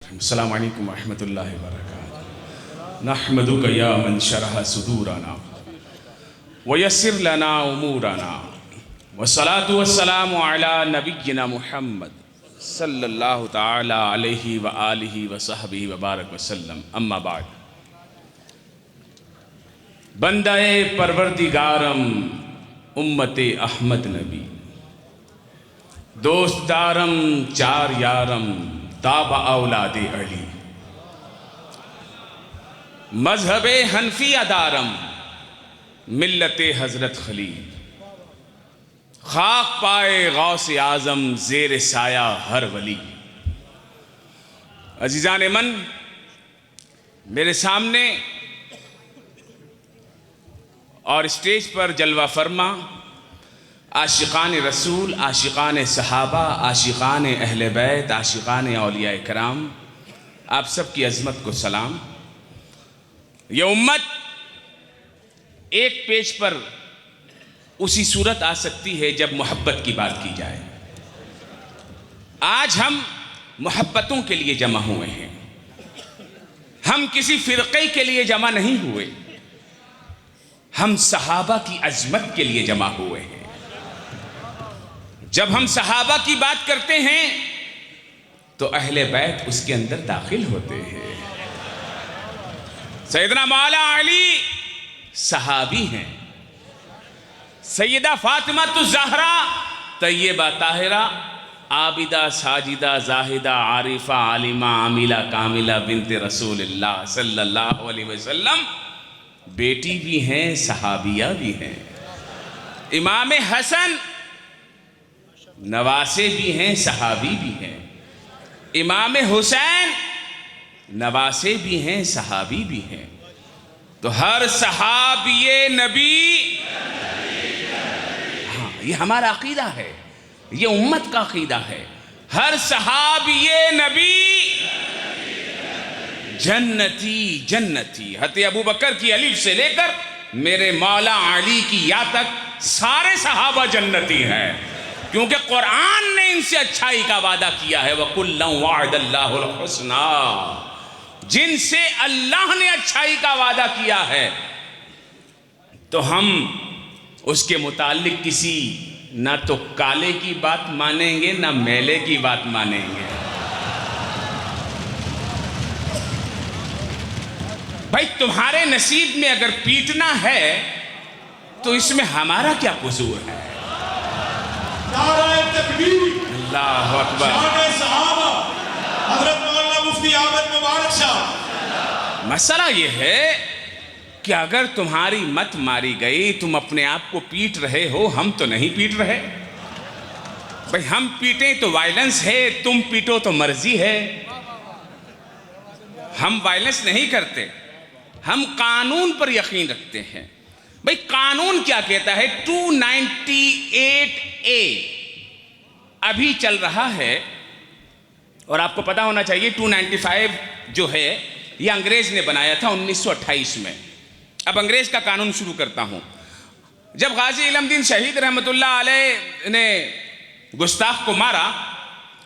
अस्सलामु अलैकुम वरहमतुल्लाहि वबरकातुहू। नहमदुका या मन शरह सुदूरना व यस्सिर लना उमूरना वस्सलातु वस्सलामु अला नबिय्यिना मुहम्मद सल्लल्लाहु तआला अलैहि व आलिहि व सहबिहि व बारक वसल्लम। अम्मा बाद। बंदाए परवरदिगारम उम्मते अहमद नबी, दोस्तदारम चार यारम ताबा औलादे अली, मजहबे हनफिया दारम मिल्लते हजरत खलील, खाक पाए गौसे आजम जेर साया हर वली। अजीजान मन, मेरे सामने और स्टेज पर जलवा फरमा आशिकान रसूल, आशिकान सहाबा, आशिकान अहले बैत, आशिकान औलिया कराम, आप सब की अज़मत को सलाम। ये उम्मत एक पेज पर उसी सूरत आ सकती है जब मोहब्बत की बात की जाए। आज हम मोहब्बतों के लिए जमा हुए हैं, हम किसी फ़िरक़े के लिए जमा नहीं हुए, हम सहाबा की अज़मत के लिए जमा हुए हैं। जब हम सहाबा की बात करते हैं तो अहले बैत उसके अंदर दाखिल होते हैं। सैयदना मौला अली सहाबी हैं, सैयदा फातिमा तो ज़हरा तैयबा ताहिरा आबिदा साजिदा जाहिदा आरिफा आलिमा आमिला कामिला बिनते रसूलुल्लाह सल्लल्लाहु अलैहि वसल्लम बेटी भी हैं, सहाबिया भी हैं। इमाम हसन नवासे भी हैं, सहाबी भी हैं। इमाम हुसैन नवासे भी हैं, सहाबी भी हैं। तो हर सहाबिये नबी, हाँ, ये हमारा अकीदा है, ये उम्मत का अकीदा है। हर सहाबिये नबी जन्नती जन्नती। हज़रत अबू बकर की अलिफ से लेकर मेरे मौला अली की या तक सारे सहाबा जन्नती हैं, क्योंकि कुरान ने इनसे अच्छाई का वादा किया है। वकुल्लम वअदल्लाहुल हुस्ना, जिनसे अल्लाह ने अच्छाई का वादा किया है तो हम उसके मुतालिक किसी ना तो काले की बात मानेंगे ना मेले की बात मानेंगे। भाई तुम्हारे नसीब में अगर पीटना है तो इसमें हमारा क्या कसूर है? अल्लाहु अकबर। मसला यह है कि अगर तुम्हारी मत मारी गई, तुम अपने आप को पीट रहे हो, हम तो नहीं पीट रहे। भाई हम पीटें तो वायलेंस है, तुम पीटो तो मर्जी है। हम वायलेंस नहीं करते, हम कानून पर यकीन रखते हैं। भाई कानून क्या कहता है? 298A अभी चल रहा है, और आपको पता होना चाहिए 295 जो है ये अंग्रेज ने बनाया था 1928 में। अब अंग्रेज का कानून शुरू करता हूं। जब गाजी इलमदीन शहीद रहमतुल्लाह अलैह ने गुस्ताख को मारा,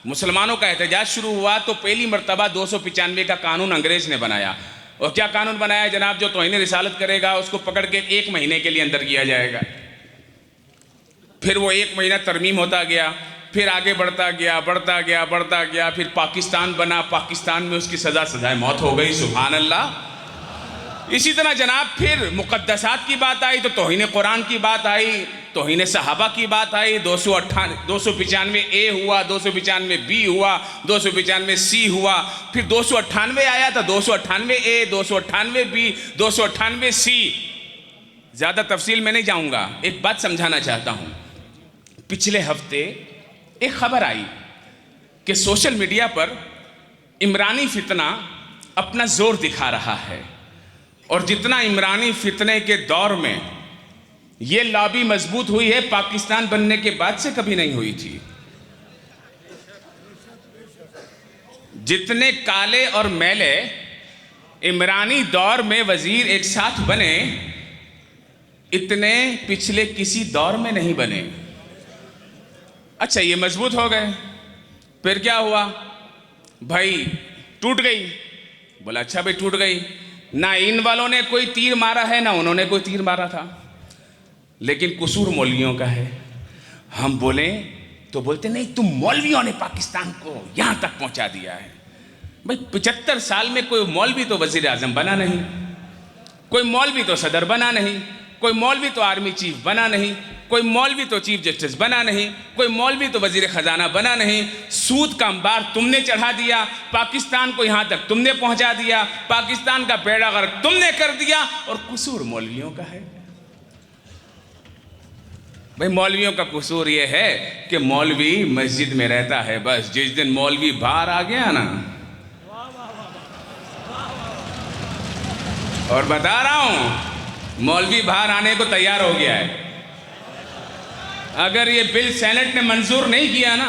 मुसलमानों का एहतजाज शुरू हुआ, तो पहली मर्तबा 295 का कानून अंग्रेज ने बनाया। और क्या कानून बनाया जनाब? जो तौहीन रिसालत करेगा उसको पकड़ के 1 महीने के लिए अंदर किया जाएगा। फिर वो 1 महीना तरमीम होता गया, फिर आगे बढ़ता गया बढ़ता गया बढ़ता गया, फिर पाकिस्तान बना, पाकिस्तान में उसकी सज़ाए मौत हो गई। सुभान अल्लाह। इसी तरह जनाब फिर मुक़द्दसात की बात आई तो तौहीन कुरान की बात आई, तौहीन सहाबा की बात आई। 295A हुआ, 295B हुआ, 295C हुआ, फिर 298 आया था, 298A, 298B, 298C। ज़्यादा तफसील में नहीं जाऊँगा, एक बात समझाना चाहता हूँ। पिछले हफ्ते एक खबर आई कि सोशल मीडिया पर इमरानी फितना अपना जोर दिखा रहा है, और जितना इमरानी फितने के दौर में ये लॉबी मजबूत हुई है, पाकिस्तान बनने के बाद से कभी नहीं हुई थी। जितने काले और मैले इमरानी दौर में वजीर एक साथ बने, इतने पिछले किसी दौर में नहीं बने। अच्छा, ये मजबूत हो गए। फिर क्या हुआ भाई? टूट गई। बोला अच्छा भाई टूट गई, ना इन वालों ने कोई तीर मारा है ना उन्होंने कोई तीर मारा था, लेकिन कसूर मौलवियों का है। हम बोले तो बोलते नहीं तुम मौलवियों ने पाकिस्तान को यहां तक पहुंचा दिया है। भाई 75 साल में कोई मौलवी तो वजीर आजम बना नहीं, कोई मौलवी तो सदर बना नहीं, कोई मौलवी तो आर्मी चीफ बना नहीं, कोई मौलवी तो चीफ जस्टिस बना नहीं, कोई मौलवी तो वजीर खजाना बना नहीं। सूद का अंबार तुमने चढ़ा दिया, पाकिस्तान को यहां तक तुमने पहुंचा दिया, पाकिस्तान का बेड़ा गर्क तुमने कर दिया, और कसूर मौलवियों का है। भाई मौलवियों का कसूर यह है कि मौलवी मस्जिद में रहता है, बस जिस दिन मौलवी बाहर आ गया ना, और बता रहा हूं मौलवी बाहर आने को तैयार हो गया है। अगर ये बिल सेनेट ने मंजूर नहीं किया ना,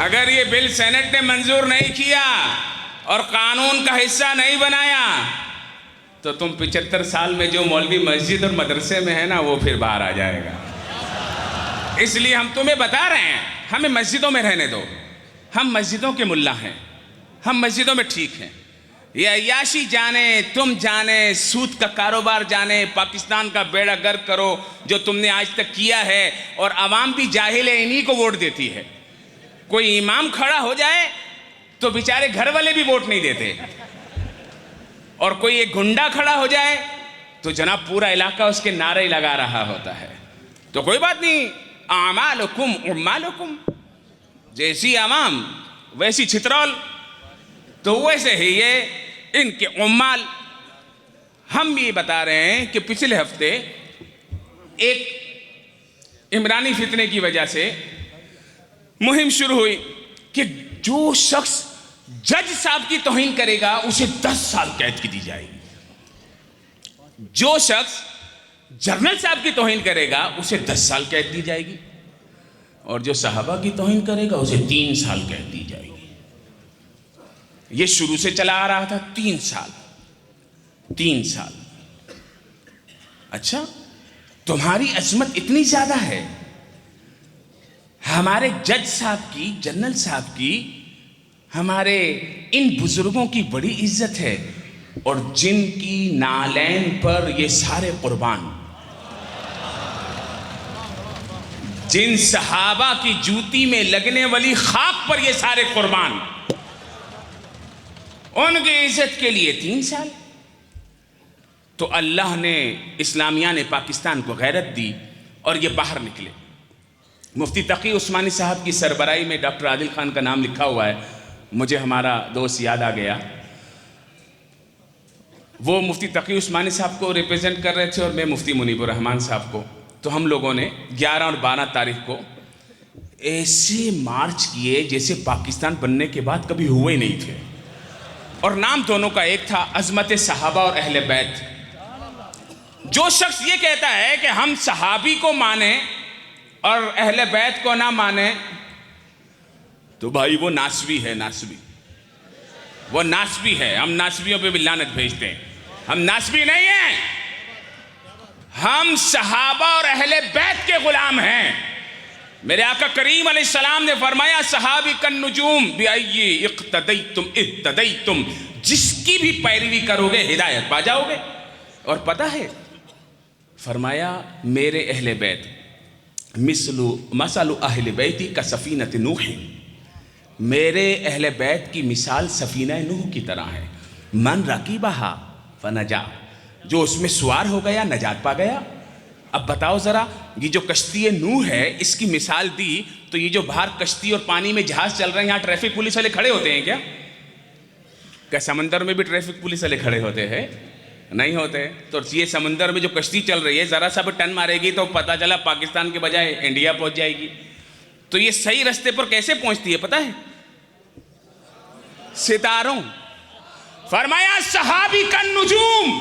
अगर ये बिल सेनेट ने मंजूर नहीं किया और कानून का हिस्सा नहीं बनाया, तो तुम 75 साल में जो मौलवी मस्जिद और मदरसे में है ना, वो फिर बाहर आ जाएगा। इसलिए हम तुम्हें बता रहे हैं, हमें मस्जिदों में रहने दो, हम मस्जिदों के मुल्ला हैं, हम मस्जिदों में ठीक हैं। ये अय्याशी जाने, तुम जाने, सूद का कारोबार जाने, पाकिस्तान का बेड़ा गर्क करो जो तुमने आज तक किया है, और आवाम भी जाहिल है, इन्हीं को वोट देती है। कोई इमाम खड़ा हो जाए तो बेचारे घर वाले भी वोट नहीं देते, और कोई एक गुंडा खड़ा हो जाए तो जनाब पूरा इलाका उसके नारे लगा रहा होता है। तो कोई बात नहीं, आमालुकुम उम्मालुकुम, जैसी आवाम वैसी छितरौल, तो वैसे ही ये इनके उम्माल। हम ये बता रहे हैं कि पिछले हफ्ते एक इमरानी फितने की वजह से मुहिम शुरू हुई कि जो शख्स जज साहब की तौहीन करेगा उसे 10 साल कैद की दी जाएगी, जो शख्स जनरल साहब की तौहीन करेगा उसे 10 साल कैद दी जाएगी, और जो सहाबा की तौहीन करेगा उसे 3 साल कैद दी जाएगी। ये शुरू से चला आ रहा था 3 साल, 3 साल। अच्छा, तुम्हारी अजमत इतनी ज्यादा है, हमारे जज साहब की, जनरल साहब की, हमारे इन बुजुर्गों की बड़ी इज्जत है, और जिनकी नालैन पर ये सारे कुर्बान, जिन सहाबा की जूती में लगने वाली खाक पर ये सारे कुर्बान, उनकी इज्जत के लिए 3 साल। तो अल्लाह ने, इस्लामिया ने पाकिस्तान को गैरत दी और ये बाहर निकले। मुफ्ती तकी उस्मानी साहब की सरबराही में डॉक्टर आदिल खान का नाम लिखा हुआ है, मुझे हमारा दोस्त याद आ गया। वो मुफ्ती तकी उस्मानी साहब को रिप्रेजेंट कर रहे थे और मैं मुफ्ती मुनीबुर रहमान साहब को। तो हम लोगों ने 11 और 12 तारीख को ऐसे मार्च किए जैसे पाकिस्तान बनने के बाद कभी हुए नहीं थे, और नाम दोनों का एक था, अजमत सहाबा और अहले बैत। जो शख्स ये कहता है कि हम सहाबी को माने और अहले बैत को ना माने, तो भाई वो नासबी है, नासबी, वो नासबी है। हम नासबियों पे भी लानत भेजते हैं, हम नासबी नहीं हैं, हम सहाबा और अहले बैत के गुलाम हैं। मेरे आका करीम अलैहिस्सलाम ने फरमाया, सहाबी कन नुजूम बिअय्यि इक्तदैतुम इह्तदैतुम, जिसकी भी पैरवी करोगे हिदायत पा जाओगे। और पता है, फरमाया मेरे अहले बैत मसलु अहले बैती का सफीनत नूह, मेरे अहले बैत की मिसाल सफीना नूह की तरह है। मन रकीबहा फनजा, जो उसमें सवार हो गया नजात पा गया। अब बताओ ज़रा, ये जो कश्ती नूह है इसकी मिसाल दी, तो ये जो बाहर कश्ती और पानी में जहाज़ चल रहे हैं, यहाँ ट्रैफिक पुलिस वाले खड़े होते हैं क्या? क्या समंदर में भी ट्रैफिक पुलिस वाले खड़े होते हैं? नहीं होते। तो ये समंदर में जो कश्ती चल रही है, ज़रा सा भी टन मारेगी तो पता चला पाकिस्तान के बजाय इंडिया पहुँच जाएगी। तो ये सही रास्ते पर कैसे पहुँचती है पता है? सितारों। फरमाया सहाबी का नुजूम,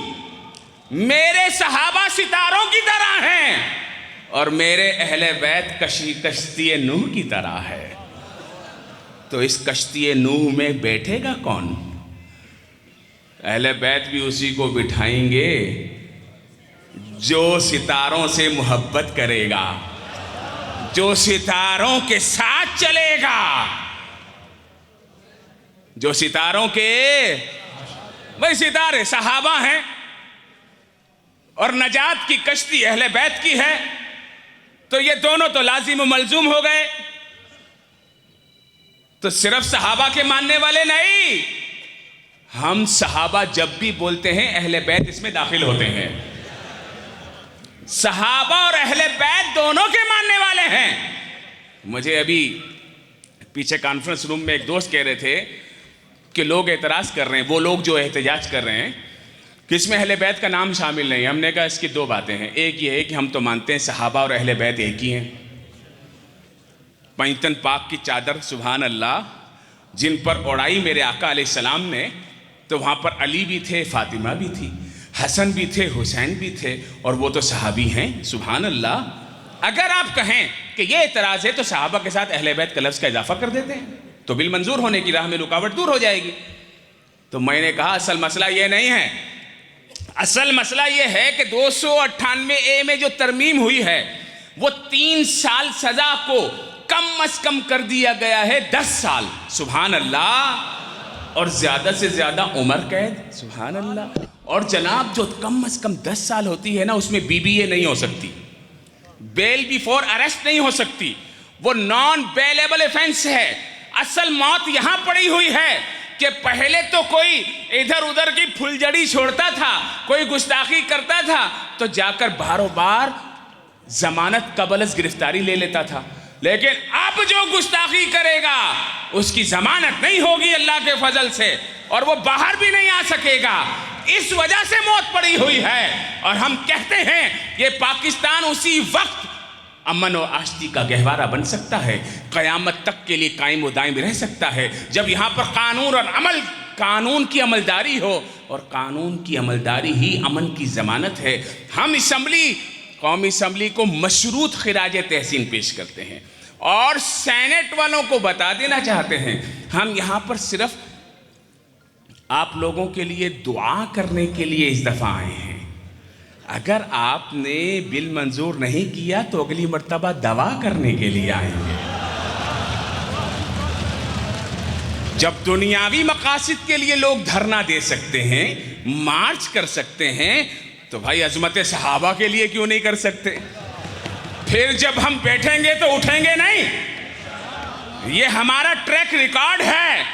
मेरे सहाबा सितारों की तरह हैं, और मेरे अहले बैत कश्ती नूह की तरह है। तो इस कश्ती नूह में बैठेगा कौन? अहले बैत भी उसी को बिठाएंगे जो सितारों से मोहब्बत करेगा, जो सितारों के साथ चलेगा, जो सितारों के, भाई सितारे सहाबा हैं और नजात की कश्ती अहले बैत की है, तो ये दोनों तो लाजिम मलजूम हो गए। तो सिर्फ सहाबा के मानने वाले नहीं, हम सहाबा जब भी बोलते हैं अहले बैत इसमें दाखिल होते हैं। सहाबा और अहले बैत दोनों के मानने वाले हैं। मुझे अभी पीछे कॉन्फ्रेंस रूम में एक दोस्त कह रहे थे कि लोग एतराज़ कर रहे हैं, वो लोग जो एहतजाज कर रहे हैं कि इसमें अहले बैत का नाम शामिल नहीं है। हमने कहा इसकी दो बातें हैं। एक ये है कि हम तो मानते हैं सहाबा और अहले बैत एक ही हैं। पैंतन पाक की चादर सुभान अल्लाह जिन पर ओढ़ाई मेरे आका अलैहिस्सलाम ने, तो वहाँ पर अली भी थे, फातिमा भी थी, हसन भी थे, हुसैन भी थे, और वो तो सहाबी हैं सुभान अल्लाह। अगर आप कहें कि ये एतराज़ है तो सहाबा के साथ अहले बैत का लफ्ज़ का इजाफा कर देते हैं, तो बिल मंजूर होने की राह में रुकावट दूर हो जाएगी। तो मैंने कहा असल मसला ये नहीं है, असल मसला ये है कि 298A में जो तरमीम हुई है वो 3 साल सजा को कम अज कम कर दिया गया है 10 साल सुभान अल्लाह, और ज्यादा से ज्यादा उम्र कैद सुभान अल्लाह। और जनाब जो कम अज कम 10 साल होती है ना, उसमें BBA नहीं हो सकती, बेल बिफोर अरेस्ट नहीं हो सकती, वो नॉन बेलेबल ऑफेंस है। असल मौत यहां पड़ी हुई है कि पहले तो कोई इधर उधर की फुलझड़ी छोड़ता था, कोई गुस्ताखी करता था तो जाकर बारों बार जमानत कबलस गिरफ्तारी ले लेता था, लेकिन अब जो गुस्ताखी करेगा उसकी जमानत नहीं होगी अल्लाह के फजल से, और वो बाहर भी नहीं आ सकेगा। इस वजह से मौत पड़ी हुई है। और हम कहते हैं ये पाकिस्तान उसी वक्त अमन और आश्ती का गहवारा बन सकता है, क़यामत तक के लिए कायम व दायम रह सकता है, जब यहाँ पर कानून और अमल, कानून की अमलदारी हो, और कानून की अमलदारी ही अमन की ज़मानत है। हम असम्बली, कौमी असम्बली को मशरूत खिराज तहसीन पेश करते हैं और सेनेट वालों को बता देना चाहते हैं, हम यहाँ पर सिर्फ आप लोगों के लिए दुआ करने के लिए इस दफ़ा आए हैं। अगर आपने बिल मंजूर नहीं किया तो अगली मर्तबा दवा करने के लिए आएंगे। जब दुनियावी मकासद के लिए लोग धरना दे सकते हैं, मार्च कर सकते हैं, तो भाई अजमत सहाबा के लिए क्यों नहीं कर सकते? फिर जब हम बैठेंगे तो उठेंगे नहीं, ये हमारा ट्रैक रिकॉर्ड है।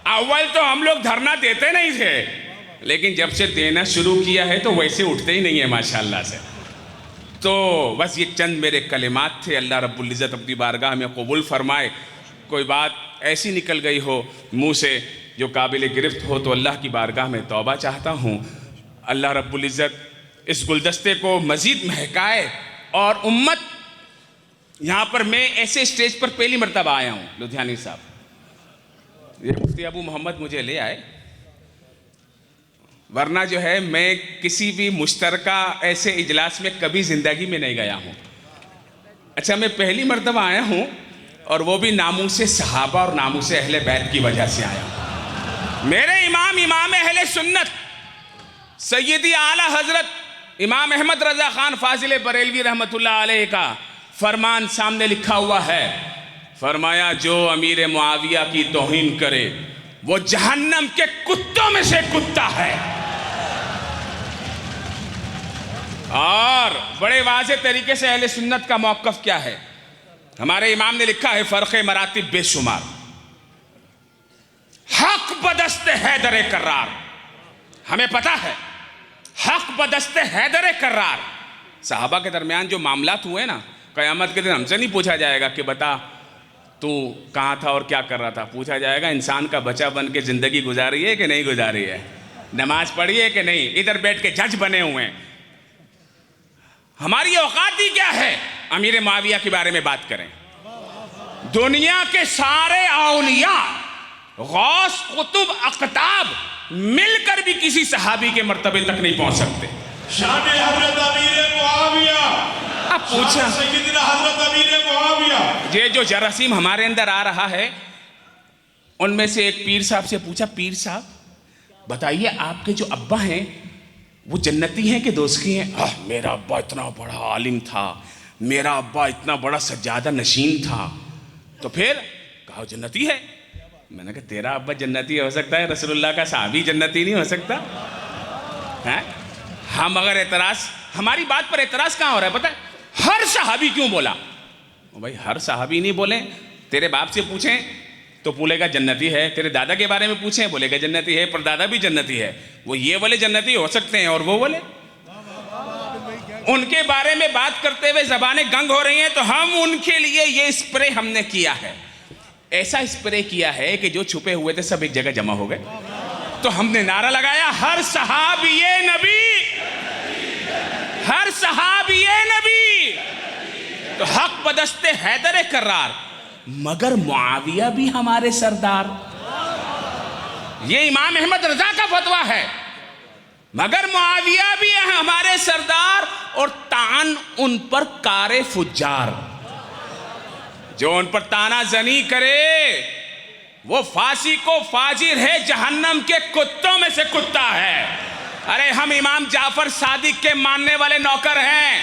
अव्वल तो हम लोग धरना देते नहीं थे, लेकिन जब से देना शुरू किया है तो वैसे उठते ही नहीं है माशाल्लाह से। तो बस ये चंद मेरे कलिमात थे। अल्लाह रब्बुल इज़्ज़त अपनी बारगाह में कबूल फरमाए। कोई बात ऐसी निकल गई हो मुंह से जो काबिल गिरफ्त हो तो अल्लाह की बारगाह में तौबा चाहता हूँ। अल्लाह रब्बुल इज़्ज़त इस गुलदस्ते को मज़ीद महकाए। और उम्मत, यहाँ पर मैं ऐसे स्टेज पर पहली मरतबा आया हूँ, लुधियानी साहब, ये मुफ्ती अबू मोहम्मद मुझे ले आए, वरना जो है मैं किसी भी मुश्तरका ऐसे इजलास में कभी ज़िंदगी में नहीं गया हूँ। अच्छा, मैं पहली मरतबा आया हूँ और वो भी नामूसे सहाबा और नामूसे अहले बैत की वजह से आया हूँ। मेरे इमाम, इमाम अहले सुन्नत सैयदी आला हजरत इमाम अहमद रज़ा ख़ान फाजिल बरेलवी रहमतुल्लाह अलैह का फरमान सामने लिखा हुआ है। फरमाया जो अमीर मुआविया की तौहीन करे वो जहन्नम के कुत्तों में से कुत्ता है। और बड़े वाज़े तरीके से अहले सुन्नत का मौक़िफ़ क्या है, हमारे इमाम ने लिखा है, फ़र्क़ मरातिब बेशुमार, हक बदस्ते हैदर कर्रार। हमें पता है हक बदस्ते हैदर कर्रार। सहाबा के दरमियान जो मामलात हुए ना, क़यामत के दिन हमसे नहीं पूछा जाएगा कि बता तू कहाँ था और क्या कर रहा था। पूछा जाएगा इंसान का बच्चा बन के ज़िंदगी गुजारी है कि नहीं गुजारी है, नमाज पढ़ी है कि नहीं, इधर बैठ के जज बने हुए हैं। हमारी औकात ही क्या है अमीर मुआविया के बारे में बात करें। दुनिया के सारे औलिया, गौस, कुतुब, अक़ताब मिलकर भी किसी सहाबी के मर्तबे तक नहीं पहुंच सकते। शान हज़रत अमीर मुआविया, अब पूछा सैयदना हज़रत अमीर मुआविया, ये जो जरासीम हमारे अंदर आ रहा है, उनमें से एक पीर साहब से पूछा, पीर साहब बताइए आपके जो अब्बा हैं वो जन्नती हैं कि दोज़खी हैं? मेरा अब्बा इतना बड़ा आलिम था, मेरा अब्बा इतना बड़ा सज्जादा नशीन था। तो फिर कहा जन्नती है। मैंने कहा तेरा अब्बा जन्नती हो सकता है, रसूलुल्लाह का साहबी जन्नती नहीं हो सकता है? हम अगर एतराज, हमारी बात पर एतराज कहाँ हो रहा है पता है? हर सहाबी क्यों बोला? भाई हर सहाबी नहीं बोले। तेरे बाप से पूछें तो बोलेगा जन्नती है, तेरे दादा के बारे में पूछें बोलेगा जन्नती है, पर दादा भी जन्नती है। वो ये वाले जन्नती हो सकते हैं और वो वाले, उनके बारे में बात करते हुए जबानें गंग हो रही हैं। तो हम उनके लिए ये स्प्रे हमने किया है, ऐसा स्प्रे किया है कि जो छुपे हुए थे सब एक जगह जमा हो गए। तो हमने नारा लगाया हर सहाबी नबी, हर सहाबी नबी। तो हक बदस्ते हैदर करार, मगर मुआविया भी हमारे सरदार। ये इमाम अहमद रजा का फतवा है, मगर मुआविया भी हमारे सरदार। और तान उन पर कारे फुज्जार, जो उन पर ताना जनी करे वो फांसी को फाजिर है, जहन्नम के कुत्तों में से कुत्ता है। अरे हम इमाम जाफर सादिक के मानने वाले नौकर हैं,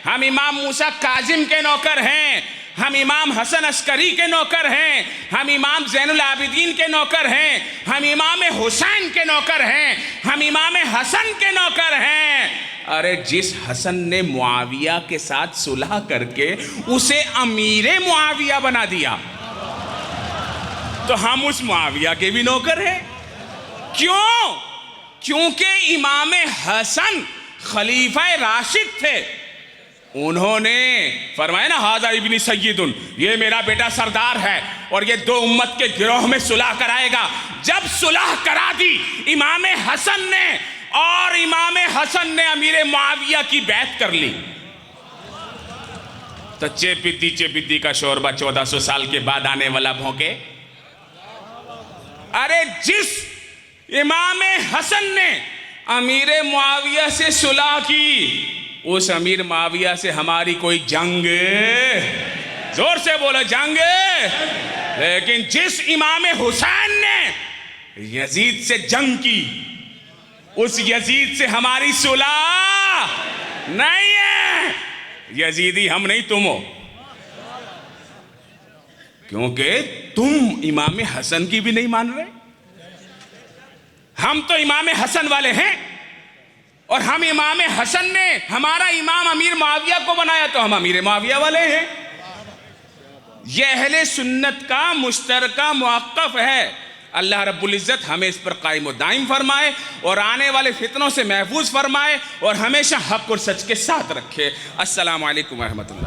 हम इमाम मूसा काजिम के नौकर हैं, हम इमाम हसन अस्करी के नौकर हैं, हम इमाम ज़ैनुल आबिदीन के नौकर हैं, हम इमाम हुसैन के नौकर हैं, हम इमाम हसन के नौकर हैं। अरे जिस हसन ने मुआविया के साथ सुलह करके उसे अमीरे मुआविया बना दिया, तो हम उस मुआविया के भी नौकर हैं। क्यों? क्योंकि इमाम हसन खलीफा राशिद थे। उन्होंने फरमाया ना हाजा इब्नी सय्यदुन, ये मेरा बेटा सरदार है और ये दो उम्मत के गिरोह में सुलह कराएगा। जब सुलह करा दी इमाम हसन ने, और इमाम हसन ने अमीर मुआविया की बैत कर ली, तो चेपिद्दी का शोरबा 1400 साल के बाद आने वाला भौंके। अरे जिस इमाम हसन ने अमीर मुआविया से सुलह की, उस अमीर मुआविया से हमारी कोई जंग, जोर से बोलो जंग। लेकिन जिस इमाम हुसैन ने यजीद से जंग की, उस यजीद से हमारी सुलह नहीं है। यजीदी हम नहीं तुम हो, क्योंकि तुम इमाम हसन की भी नहीं मान रहे। हम तो इमाम हसन वाले हैं, और हम इमाम हसन ने हमारा इमाम अमीर मुआविया को बनाया, तो हम अमीर मुआविया वाले हैं। यह अहले सुन्नत का मुश्तरका मुअक्कफ है। अल्लाह रब्बुल इज़्ज़त हमें इस पर कायम दाइम फरमाए और आने वाले फितनों से महफूज फरमाए और हमेशा हक और सच के साथ रखे। अस्सलामु अलैकुम व रहमतुल्लाह।